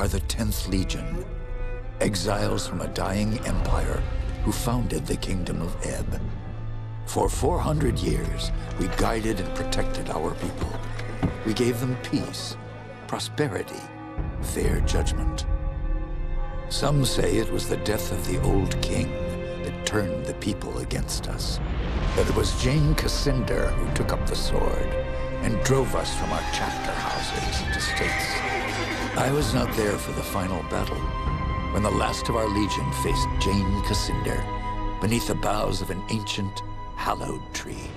are the 10th Legion, exiles from a dying empire who founded the Kingdom of Ebb. For 400 years, we guided and protected our people. We gave them peace, prosperity, fair judgment. Some say it was the death of the old king that turned the people against us. That it was Jane Cassinder who took up the sword and drove us from our chapter houses and estates. I was not there for the final battle, when the last of our legion faced Jane Cassinder beneath the boughs of an ancient, hallowed tree.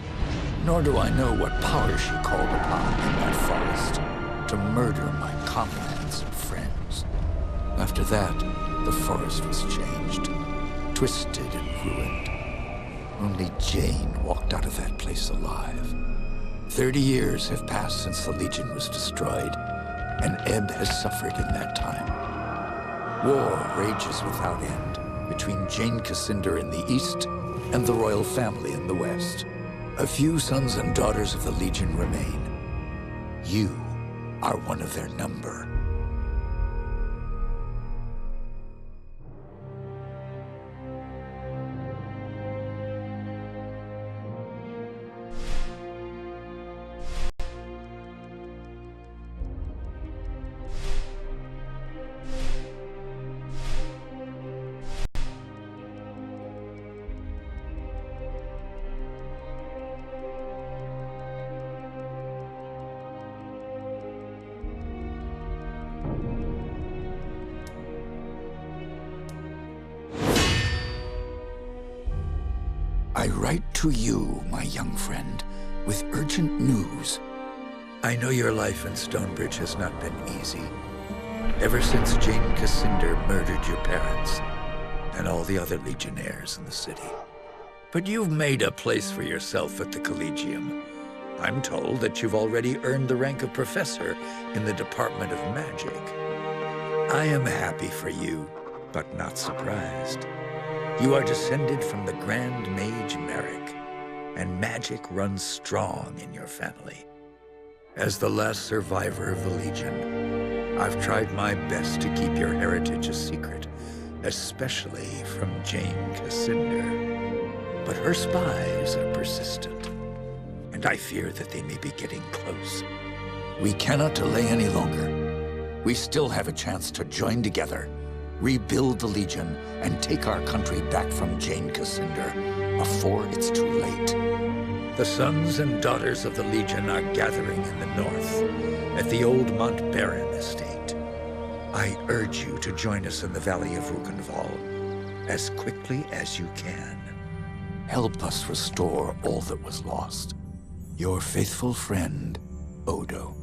Nor do I know what power she called upon in that forest to murder my comrades and friends. After that, the forest was changed, twisted and ruined. Only Jane walked out of that place alive. 30 years have passed since the Legion was destroyed, and Ebb has suffered in that time. War rages without end between Jane Cassinder in the east and the royal family in the west. A few sons and daughters of the Legion remain. You are one of their number. I write to you, my young friend, with urgent news. I know your life in Stonebridge has not been easy. Ever since Jane Cassinder murdered your parents and all the other Legionnaires in the city. But you've made a place for yourself at the Collegium. I'm told that you've already earned the rank of professor in the Department of Magic. I am happy for you, but not surprised. You are descended from the Grand Mage Merrick, and magic runs strong in your family. As the last survivor of the Legion, I've tried my best to keep your heritage a secret, especially from Jane Cassinder. But her spies are persistent, and I fear that they may be getting close. We cannot delay any longer. We still have a chance to join together, rebuild the Legion, and take our country back from Jane Cassinder before it's too late. The sons and daughters of the Legion are gathering in the north at the old Montbarron estate. I urge you to join us in the Valley of Rukenval as quickly as you can. Help us restore all that was lost. Your faithful friend, Odo.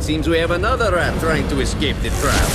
Seems we have another rat trying to escape the trap.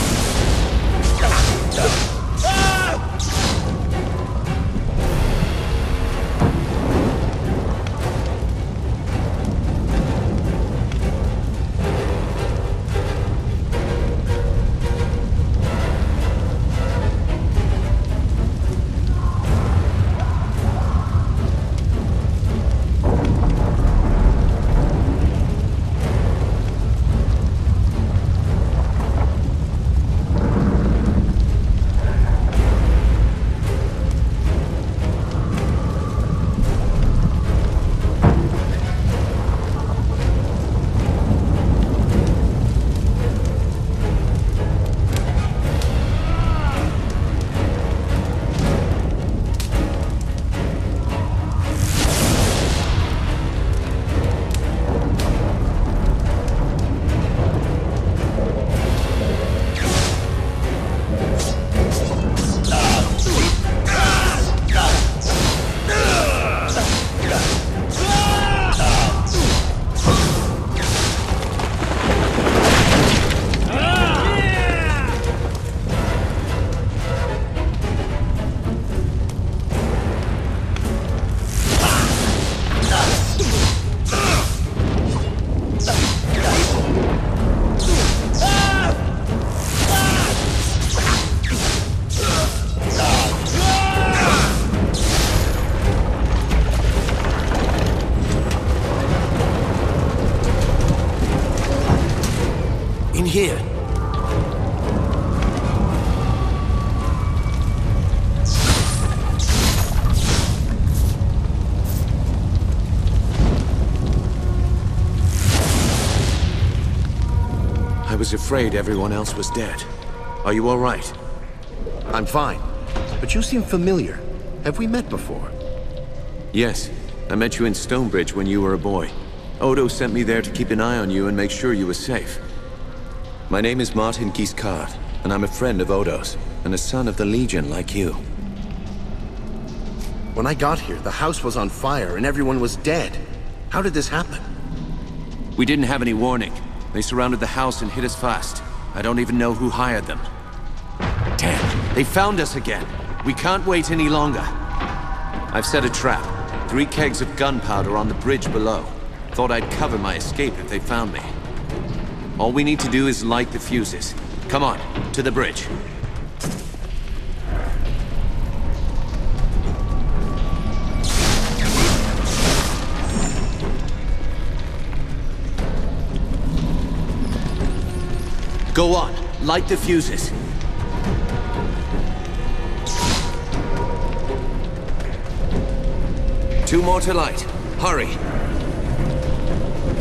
Here. I was afraid everyone else was dead. Are you all right? I'm fine, but you seem familiar. Have we met before? Yes, I met you in Stonebridge when you were a boy. Odo sent me there to keep an eye on you and make sure you were safe. My name is Martin Giscard, and I'm a friend of Odo's, and a son of the Legion like you. When I got here, the house was on fire and everyone was dead. How did this happen? We didn't have any warning. They surrounded the house and hit us fast. I don't even know who hired them. Damn, they found us again. We can't wait any longer. I've set a trap. 3 kegs of gunpowder on the bridge below. Thought I'd cover my escape if they found me. All we need to do is light the fuses. Come on, to the bridge. Go on, light the fuses. Two more to light. Hurry.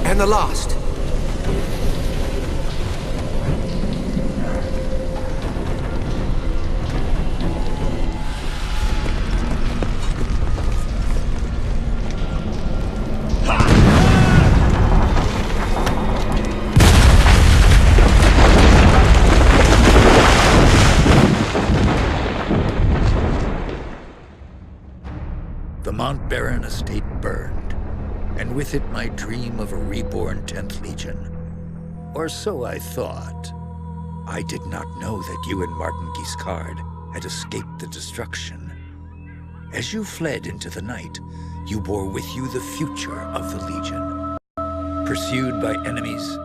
And the last. The Mount Baron estate burned, and with it my dream of a reborn 10th Legion. Or so I thought. I did not know that you and Martin Giscard had escaped the destruction. As you fled into the night, you bore with you the future of the Legion. Pursued by enemies,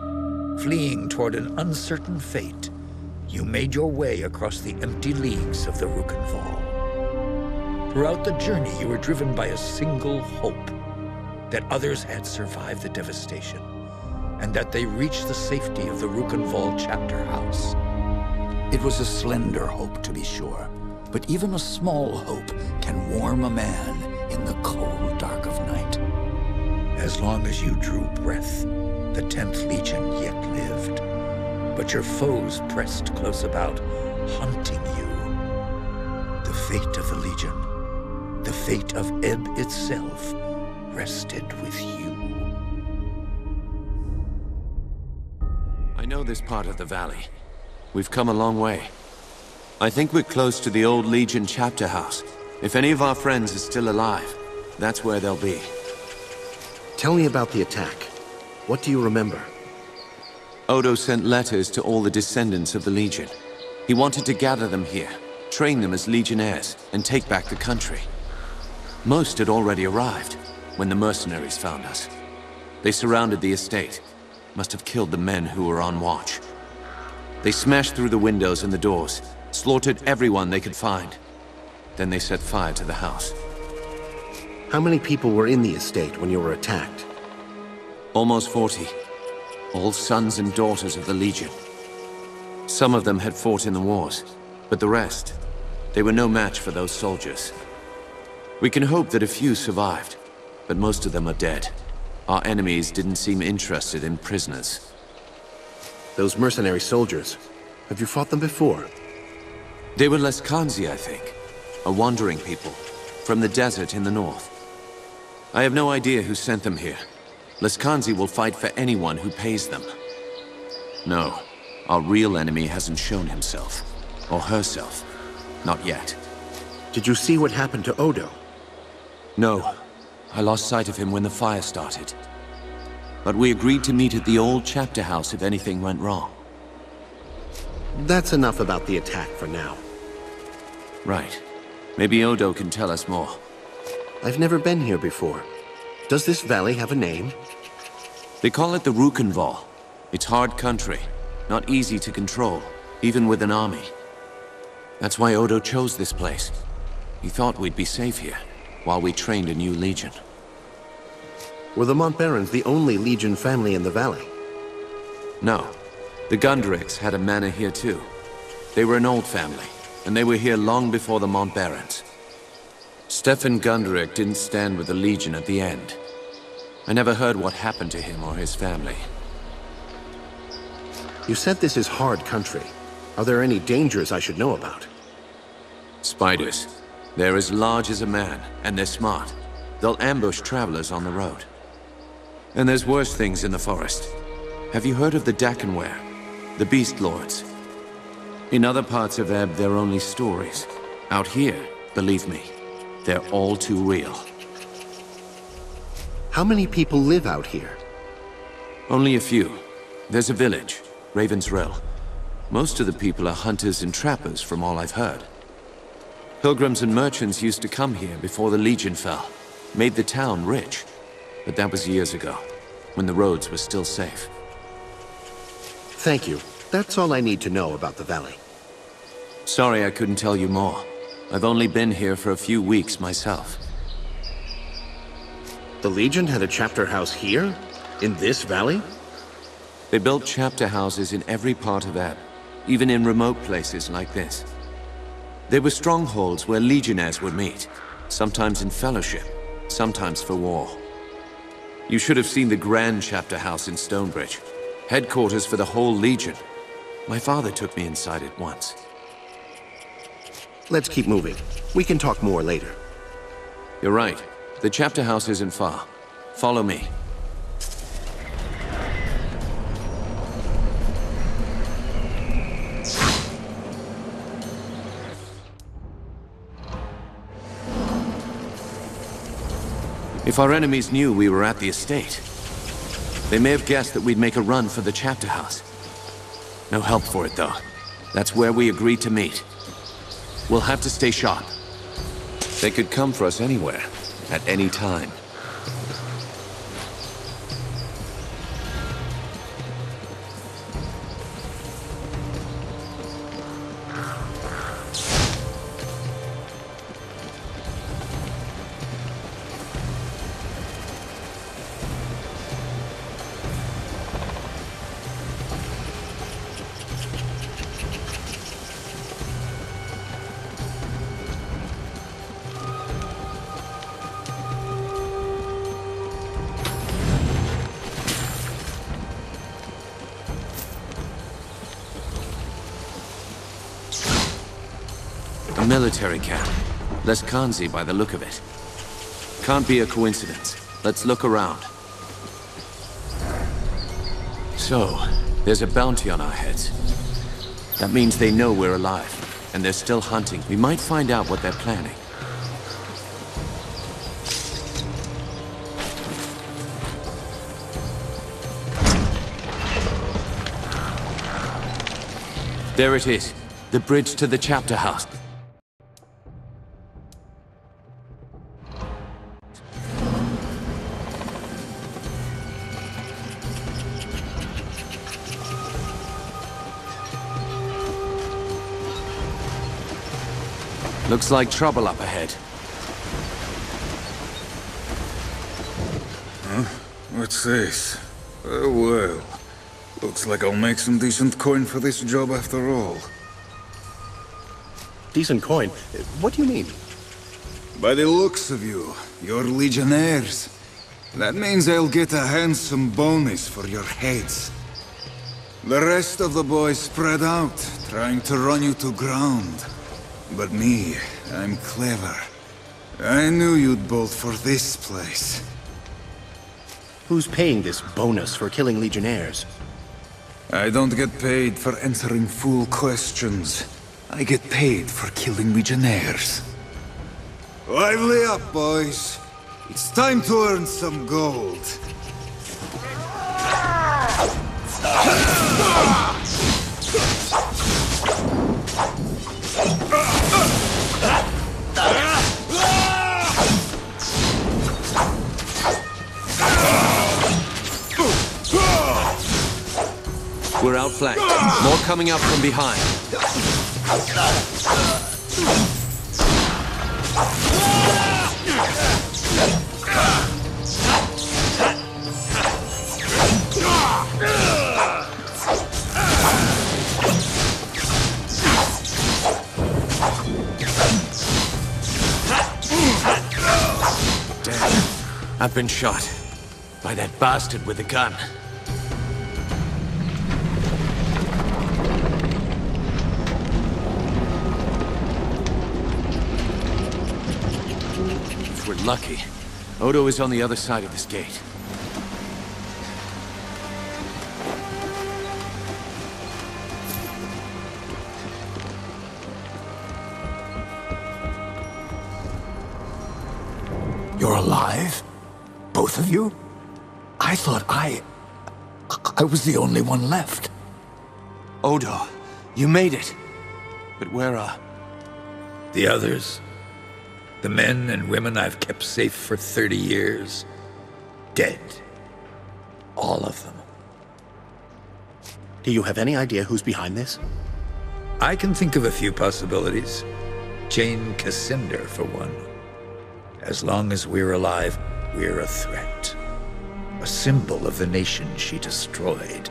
fleeing toward an uncertain fate, you made your way across the empty leagues of the Rukenval. Throughout the journey, you were driven by a single hope, that others had survived the devastation, and that they reached the safety of the Rukenval chapter house. It was a slender hope, to be sure, but even a small hope can warm a man in the cold dark of night. As long as you drew breath, the 10th Legion yet lived, but your foes pressed close about, hunting you. The fate of the Legion, the fate of Ebb itself, rested with you. I know this part of the valley. We've come a long way. I think we're close to the old Legion chapter house. If any of our friends is still alive, that's where they'll be. Tell me about the attack. What do you remember? Odo sent letters to all the descendants of the Legion. He wanted to gather them here, train them as Legionnaires, and take back the country. Most had already arrived when the mercenaries found us. They surrounded the estate. Must have killed the men who were on watch. They smashed through the windows and the doors, slaughtered everyone they could find. Then they set fire to the house. How many people were in the estate when you were attacked? Almost 40. All sons and daughters of the Legion. Some of them had fought in the wars, but the rest, they were no match for those soldiers. We can hope that a few survived, but most of them are dead. Our enemies didn't seem interested in prisoners. Those mercenary soldiers, have you fought them before? They were Leskanzi, I think. A wandering people, from the desert in the north. I have no idea who sent them here. Leskanzi will fight for anyone who pays them. No, our real enemy hasn't shown himself. Or herself. Not yet. Did you see what happened to Odo? No. I lost sight of him when the fire started. But we agreed to meet at the old chapter house if anything went wrong. That's enough about the attack for now. Right. Maybe Odo can tell us more. I've never been here before. Does this valley have a name? They call it the Rukenval. It's hard country. Not easy to control, even with an army. That's why Odo chose this place. He thought we'd be safe here, while we trained a new legion. Were the Montbarons the only Legion family in the valley? No. The Gundricks had a manor here too. They were an old family, and they were here long before the Montbarons. Stefan Gundrick didn't stand with the Legion at the end. I never heard what happened to him or his family. You said this is hard country. Are there any dangers I should know about? Spiders. They're as large as a man, and they're smart. They'll ambush travelers on the road. And there's worse things in the forest. Have you heard of the Dakenware? The Beast Lords? In other parts of Ebb, they're only stories. Out here, believe me, they're all too real. How many people live out here? Only a few. There's a village, Raven's Rill. Most of the people are hunters and trappers, from all I've heard. Pilgrims and merchants used to come here before the Legion fell. Made the town rich. But that was years ago, when the roads were still safe. Thank you. That's all I need to know about the valley. Sorry I couldn't tell you more. I've only been here for a few weeks myself. The Legion had a chapter house here? In this valley? They built chapter houses in every part of Ebb, even in remote places like this. They were strongholds where legionnaires would meet, sometimes in fellowship, sometimes for war. You should have seen the grand chapter house in Stonebridge, headquarters for the whole Legion. My father took me inside it once. Let's keep moving. We can talk more later. You're right. The chapter house isn't far. Follow me. If our enemies knew we were at the estate, they may have guessed that we'd make a run for the chapter house. No help for it, though. That's where we agreed to meet. We'll have to stay sharp. They could come for us anywhere, at any time. A military camp. Leskanzi by the look of it. Can't be a coincidence. Let's look around. So, there's a bounty on our heads. That means they know we're alive, and they're still hunting. We might find out what they're planning. There it is. The bridge to the chapter house. Looks like trouble up ahead. Huh? What's this? Oh well. Looks like I'll make some decent coin for this job after all. Decent coin? What do you mean? By the looks of you, you're Legionnaires. That means I'll get a handsome bonus for your heads. The rest of the boys spread out, trying to run you to ground. But me, I'm clever. I knew you'd bolt for this place. Who's paying this bonus for killing Legionnaires? I don't get paid for answering fool questions. I get paid for killing Legionnaires. Lively up, boys. It's time to earn some gold. We're outflanked. More coming up from behind. Damn. I've been shot. By that bastard with the gun. If we're lucky, Odo is on the other side of this gate. You're alive? Both of you? I thought I was the only one left. Odo, you made it. But where are... The others? The men and women I've kept safe for 30 years? Dead. All of them. Do you have any idea who's behind this? I can think of a few possibilities. Jane Cassinder, for one. As long as we're alive, we're a threat. A symbol of the nation she destroyed.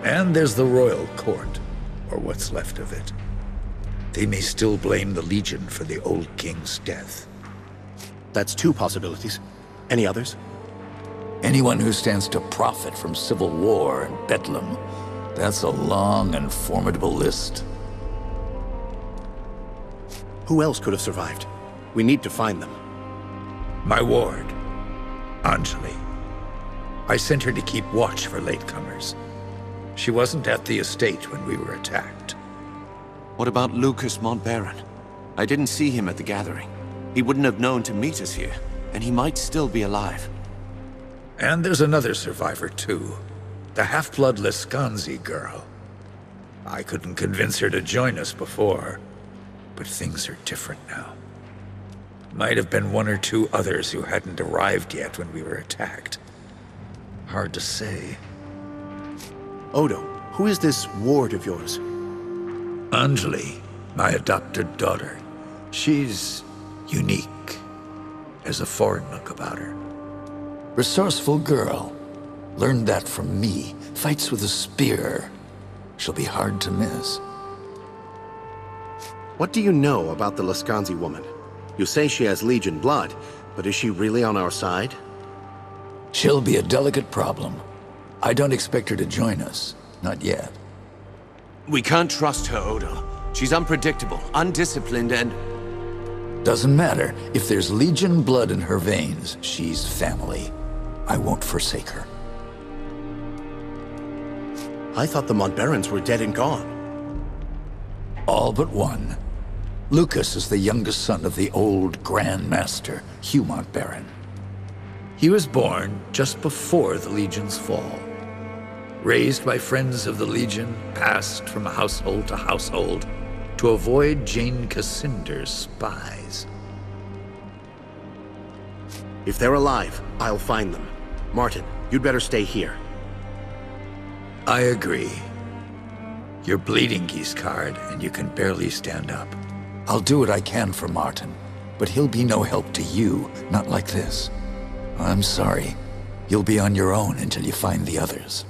And there's the royal court, or what's left of it. They may still blame the Legion for the old king's death. That's two possibilities. Any others? Anyone who stands to profit from civil war and bedlam. That's a long and formidable list. Who else could have survived? We need to find them. My ward, Anjali. I sent her to keep watch for latecomers. She wasn't at the estate when we were attacked. What about Lucas Montbaron? I didn't see him at the gathering. He wouldn't have known to meet us here, and he might still be alive. And there's another survivor, too. The half-blood Lescanzi girl. I couldn't convince her to join us before, but things are different now. Might have been one or two others who hadn't arrived yet when we were attacked. Hard to say. Odo, who is this ward of yours? Anjali, my adopted daughter. She's unique. There's a foreign look about her. Resourceful girl. Learned that from me. Fights with a spear. She'll be hard to miss. What do you know about the Lescanzi woman? You say she has Legion blood, but is she really on our side? She'll be a delicate problem. I don't expect her to join us. Not yet. We can't trust her, Odo. She's unpredictable, undisciplined, and... Doesn't matter. If there's Legion blood in her veins, she's family. I won't forsake her. I thought the Montbarons were dead and gone. All but one. Lucas is the youngest son of the old Grand Master, Hugh Montbaron. He was born just before the Legion's fall. raised by friends of the Legion, passed from household to household, to avoid Jane Cassinder's spies. If they're alive, I'll find them. Martin, you'd better stay here. I agree. You're bleeding, Giscard, and you can barely stand up. I'll do what I can for Martin, but he'll be no help to you, not like this. I'm sorry. You'll be on your own until you find the others.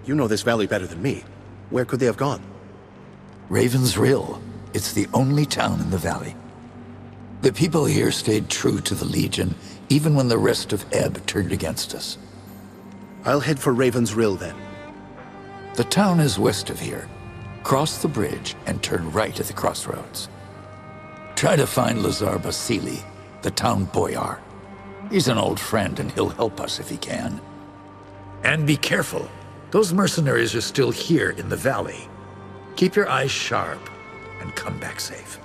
You know this valley better than me. Where could they have gone? Raven's Rill. It's the only town in the valley. The people here stayed true to the Legion, even when the rest of Ebb turned against us. I'll head for Raven's Rill then. The town is west of here. Cross the bridge and turn right at the crossroads. Try to find Lazar Basili, the town boyar. He's an old friend and he'll help us if he can. And be careful. Those mercenaries are still here in the valley. Keep your eyes sharp and come back safe.